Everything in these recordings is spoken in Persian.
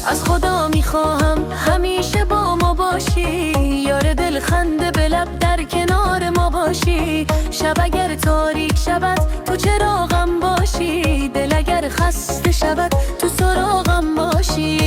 از خدا میخواهم همیشه با ما باشی، یار دل خنده به لب در کنار ما باشی. شب اگر تاریک شود تو چراغم باشی، دل اگر خسته شود تو سراغم باشی.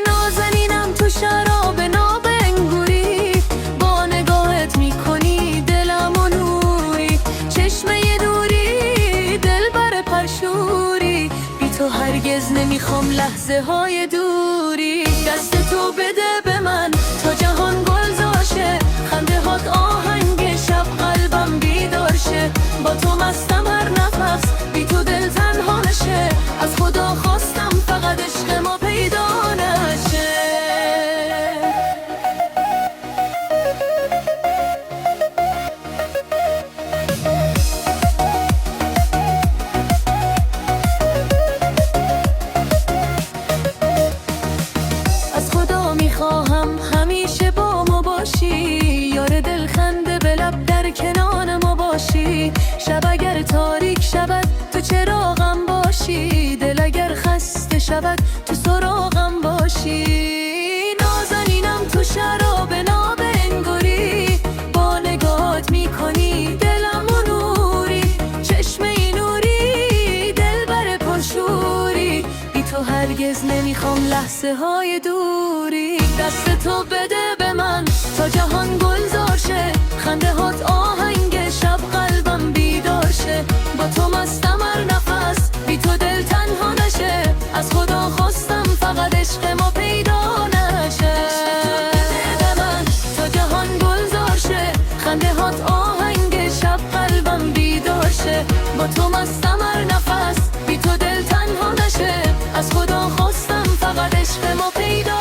نازنینم تو شراب ناب انگوری، با نگاهت میکنی دلم و نوری. چشمه دوری دل بر پرشوری، بی تو هرگز نمیخوام لحظه های دوری. دست تو بده به من تا جهان گلزار شه، خنده هات آهنگ شب قلبم بیدار شه. با تو مستم هر نفس، بی تو دل تنها نشه. از خدا خواستم فقط عشق ما پیدا نشه. از خدا میخواهم همیشه با ما باشی، یار دل خنده به لب در کنار ما باشی. شب اگر تاریک شود تو چراغم باشی، دل اگر خسته شود تو سراغم باشی. نازنینم تو شراب ناب انگوری، با نگاهت میکنی دلم و نوری. چشمه نوری دل بر پرشوری، بی تو هرگز نمیخوام لحظه های دوری. دست تو بده به من تا جهان گلزار شه، خنده هات آهنگ شب قلبم بیدار شه. با تو مستم هر نفس، بی تو دل تنها نشه. از خدا خواستم فقط عشق ما پیدا نشه. بده به من تا جهان گلزار شه، خنده هات آهنگ شب قلبم بیدار شه. با تو مستم هر نفس، بی تو دل تنها نشه. از خدا خواستم فقط عشق ما پیدا